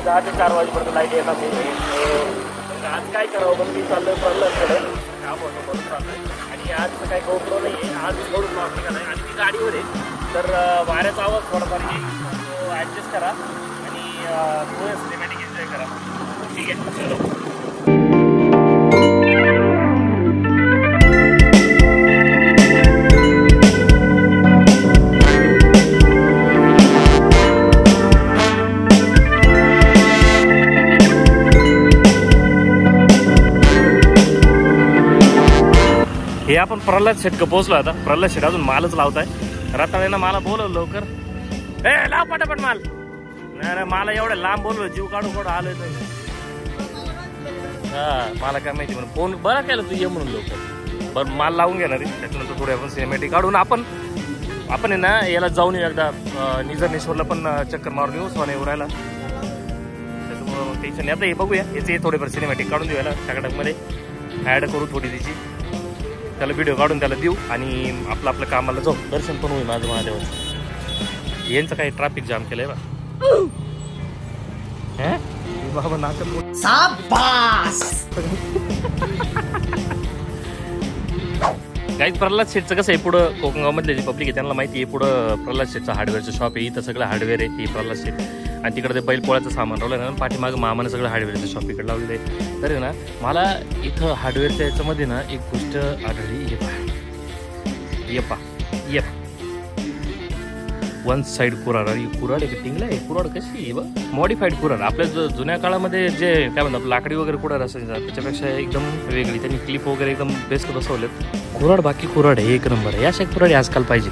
10 ते 4 वाजेपर्यंत लाईट येणार नाही. आज काय करावं पण मी चाललोय प्रल्हादकडे, काम होतं म्हणून चाललंय. आणि आज काही गोप्रो नाही आहे, आज थोडं नॉर्मल आहे आणि ती गाडीवर आहे, तर वाऱ्याचा आवाज थोडाफार येईल, तो ॲडजस्ट करा आणि थोडं सिनेमॅटिक एन्जॉय करा. ठीक आहे, चलो. हे आपण प्रल्हाद शेटक पोहोचलो. आता प्रल्हाद शेट अजून मालच लावताय. रताळेनं मला बोलवलं लवकर, ए लाव पटापट माल. नाही मला एवढं लांब बोलवलं, जीव काढून काढून आलोय. हा मला काय माहिती म्हणून फोन बरं केलं तू ये म्हणून लवकर. बरं माल लावून घेणार आहे, त्याच्यानंतर थोडी आपण सिनेमॅटिक काढून आपण आहे ना याला जाऊन येऊ एकदा. निझरनेश्वरला पण चक्कर मारून येऊ सोने उरायला. त्याच्यामुळं टेन्शन नाही. आता हे बघूया, याचे थोडेफार सिनेमॅटिक काढून देऊ याला टाकाटाकमध्ये ॲड करू थोडी त्याची, त्याला व्हिडिओ काढून त्याला देऊ आणि आपलं कामाला जाऊ. दर्शन पण होईल माझं महादेवाचं. यांचं काही ट्रॅफिक जाम केलंय बा. बाबा नाचत काही. प्रल्हाद शेटचं कसं आहे, पुढं कोकणगाव मधले जे पब्लिक आहे त्यांना माहिती आहे, पुढं प्रल्हाद शेटचं हार्डवेअरचं शॉप आहे. इथं सगळं हार्डवेअर आहे, ही प्रल्हाद शेट. आणि तिकडे ते बैलपोळ्याचं सामान राहिलं ना, पाठीमागं मामानं सगळं हार्डवेअरचं शॉप इकडे लावलेलं आहे. तर ना मला इथं हार्डवेअरच्या याच्यामध्ये ना एक गोष्ट आढळली. येपा वन साईड कुराड. आणि कुराड आहे टिंगला आहे. कुराड कशी आहे बा, मॉडिफाईड कुराड. आपल्या जुन्या काळामध्ये जे काय म्हणतात लाकडी वगैरे कुराड असायचं, त्याच्यापेक्षा एकदम वेगळी. त्यांनी क्लिप वगैरे एकदम बेस्ट बसवलेत. कुराड बाकी कुराड आहे, एक नंबर आहे. अशा कुराड आजकाल पाहिजे.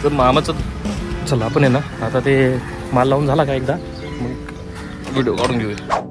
तर मामाचं चला आपण आहे ना आता ते माल लावून झाला का एकदा, मग व्हिडिओ काढून घेऊया.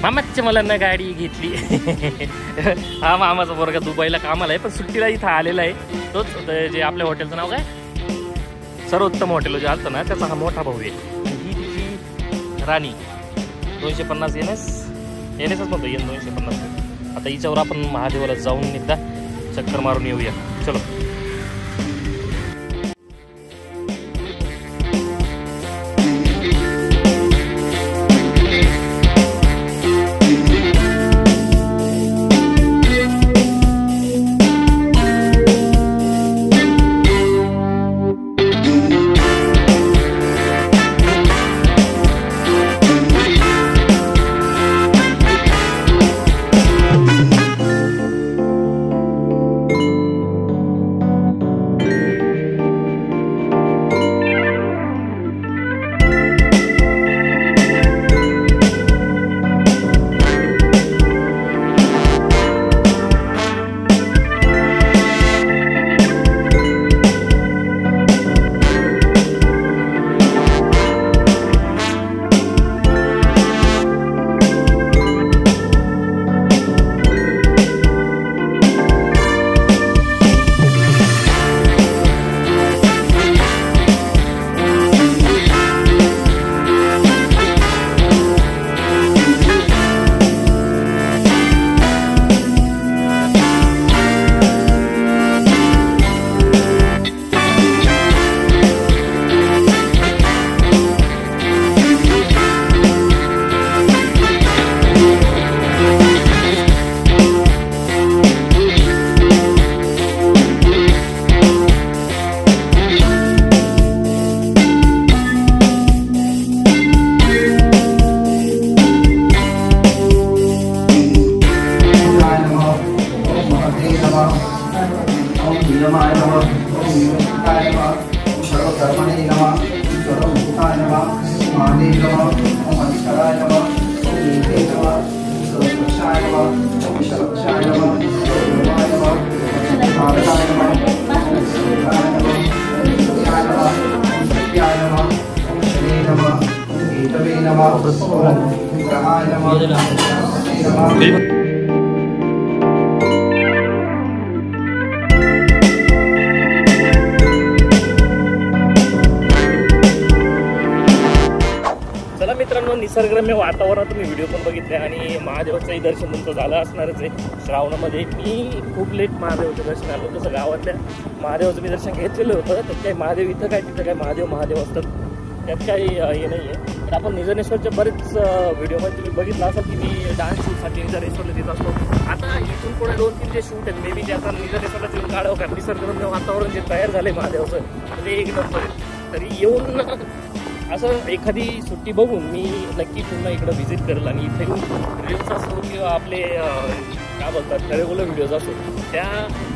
मामाच्या मुलांना गाडी घेतली. हा मामाचा पोरगा दुबईला कामाला आहे, पण सुट्टीला इथं आलेला आहे. तोच जे आपल्या हॉटेलचं नाव काय, सर्वोत्तम हॉटेल जे असतं ना, त्याचा हा मोठा भाऊ आहे. ही तिची राणी 250 येणेच म्हणतो, 250. आता हिच्यावर आपण महादेवाला जाऊन एकदा चक्कर मारून येऊया. चलो. सर्वभूताय नमः महादेव नमः अमृतराय नमः नीते नमः सर्वक्षाय नमः विश्वक्षाय नमः सर्वमाय नमः भारताय नमः सर्वक्षाय नमः सर्वक्षाय नमः सत्याय नमः शने नमः एतवे नमः ग्रहाय नमः नमः मित्रांनो, निसर्गरम्य वातावरणात तुम्ही व्हिडिओ पण बघितले आणि महादेवाचंही दर्शन तुमचं झालं असणारच आहे. श्रावणामध्ये मी खूप लेट महादेवाचं दर्शन आलो. तसं गावातल्या महादेवाचं मी दर्शन घेतलेलं होतं. तर काही महादेव इथं काय तिथं काय महादेव असतात, त्यात काही हे नाही आहे. तर आपण निजनेश्वरच्या बरेच व्हिडिओमध्ये तुम्ही बघितलं असाल की मी डान्स शूटसाठी निजनेश्वरला देत असतो. आता इथून पुढे 2-3 जे शूट आहेत, मे बी त्याचा निजनेश्वरला येऊन काढावं कारण निसर्गरम्य वातावरण जे तयार झालं आहे महादेवाचं ते एक नंबर आहे. तरी येऊन असं एखादी सुट्टी बघून मी नक्की पुन्हा इकडं व्हिजिट करेल आणि इथे येऊन रील्स असो किंवा आपले काय बोलतात रेग्युलर व्हिडिओज असो त्या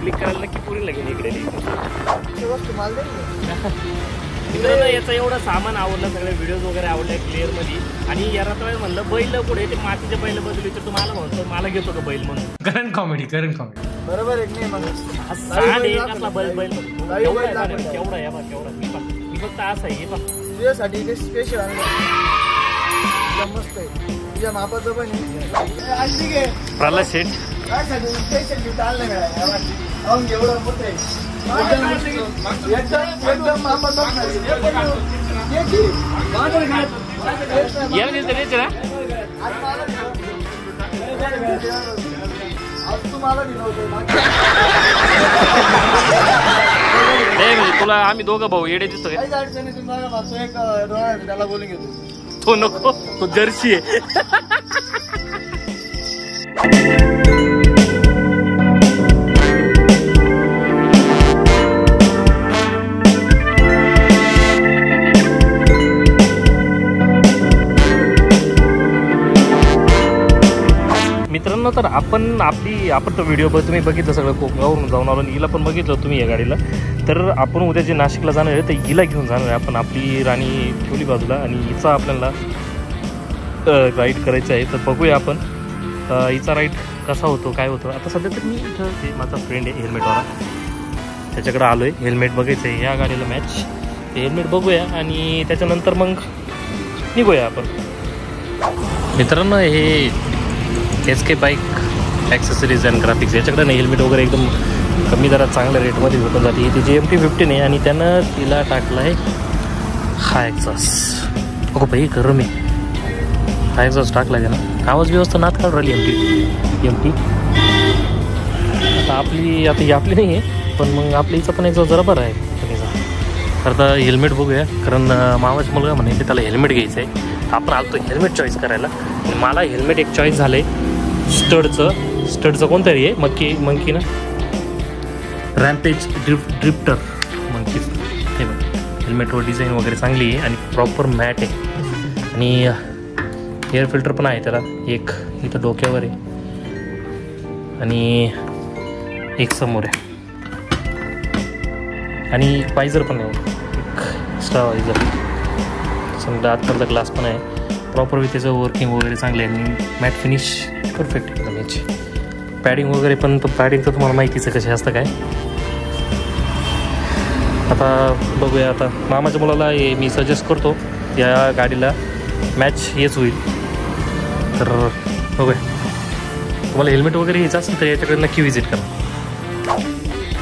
क्लिक करायला नक्की पुढे लागेल इकडे. मित्रांनो, याचं एवढं सामान आवडलं, सगळे व्हिडिओज वगैरे आवडले क्लिअरमध्ये. आणि या रात्र म्हणलं बैल पुढे ते मातीचे बैल बदलले तर तुम्हाला म्हणतो मला घेतो का बैल म्हणून. करंट कॉमेडी बरोबर आहे. बैल केवढा आहे बा केवढा मी फक्त असं आहे बा तुझ्यासाठी ते स्पेशल आणलं मस्त आहे. तुझ्या मापाचं पण प्रल्हाद शेठ स्पेशल गिफ्ट आणलं एवढं मोठं आहे एकदम मापाचं तुम्हाला म्हणजे तुला आम्ही दोघं भाऊ येडे दिसतो काही अडचणी तुम्हाला एक त्याला बोलून घेतो. तो नको, तो जर्सी आहे. मित्रांनो, तर आपण तो व्हिडिओ तुम्ही बघितलं सगळं कोकणावरून जाऊन आलो आणि हिला पण बघितलं तुम्ही या गाडीला. तर आपण उद्या जे नाशिकला जाणार आहे तर हिला घेऊन जाणार आहे आपण. आपली राणी ठेवली बाजूला आणि हिचा आपल्याला राईड करायचं आहे. तर बघूया आपण हिचा राईड कसा होतो काय होतो. आता सध्या तर मी इथं ते माझा फ्रेंड आहे हेल्मेटवाला, त्याच्याकडे आलो आहे. हेल्मेट बघायचं आहे या गाडीला मॅच. ते हेल्मेट बघूया आणि त्याच्यानंतर मग निघूया आपण. मित्रांनो, हे SK bike accessories and graphics याच्याकडे नाही हेल्मेट वगैरे एकदम कमी दरात चांगल्या रेटमध्ये भेटून जाते. ही तिची MT-15 आहे आणि त्यानं तिला टाकला आहे हा एक्झॉस्ट. अगो बाई खरं मी हा एक्झॉस्ट टाकला आहे त्यानं. आवाज व्यवस्था नात काढून राहिली MT. आता ही आपली नाही आहे पण मग आपल्या हिचा पण एक्झॉस्ट जरा बरं आहे कमीचा. तर आता हेल्मेट बघूया कारण मामाचा मुलगा म्हणे त्याला हेल्मेट घ्यायचं आहे. आपण आलो हेल्मेट चॉईस करायला. मला हेल्मेट एक चॉईस झालं आहे स्टडचं कोणतरी आहे मंकी ना रॅम्पेज ड्रिफ्टर मंकी. हे बघ हेल्मेटवर डिझाईन वगैरे चांगली आहे आणि प्रॉपर मॅट आहे आणि एअर फिल्टर पण आहे त्याला. एक इथं डोक्यावर आहे आणि एक समोर आहे आणि वायझर पण आहे, एक एक्स्ट्रा वायझर. समजा आतमधला ग्लास पण आहे. प्रॉपर त्याचं वर्किंग वगैरे चांगलं आहे आणि मॅट फिनिश परफेक्ट एकदम याची. पॅडिंग वगैरे पण पॅडिंगचं तुम्हाला माहितीच आहे कसे असतं काय. आता बघूया. आता मामाच्या मुलाला मी सजेस्ट करतो या गाडीला मॅच हेच होईल. तर बघूया. तुम्हाला हेल्मेट वगैरे घ्यायचं असेल तर याच्याकडे नक्की व्हिजिट करा.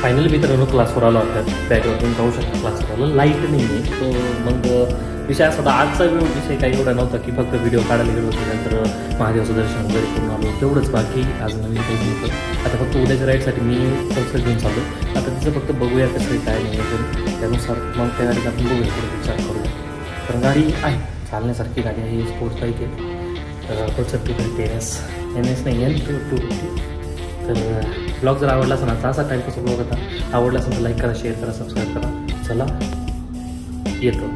फायनली मित्रांनो क्लासवर आलो आपल्या बॅगवरून जाऊ शकतो. क्लासवर आलो लाईट नाही आहे तो मग विषय असा होता. आजचा विषय काही एवढा नव्हता की फक्त व्हिडिओ काढायला गेलो होतो नंतर महादेवाचं दर्शन वगैरे करून आलो तेवढंच. बाकी आज नवीन काही नव्हतं. आता फक्त उद्याच्या राईडसाठी मी पल्सर घेऊन चाललो. आता तिचं फक्त बघूया कसं काय नाही अजून त्यानुसार मग त्या गाडीत आपण बघूया थोडं विचार करूया. कारण गाडी आहे चालण्यासारखी गाडी आहे. स्पोर्ट्स बाईक आहे. पल्सर 250 NS नाही N250. तर ब्लॉग जर आवडला असेल ना तर असा टाईपचा ब्लॉग होता. आवडला असेल तर लाईक करा, शेअर करा, सबस्क्राईब करा. चला येतो.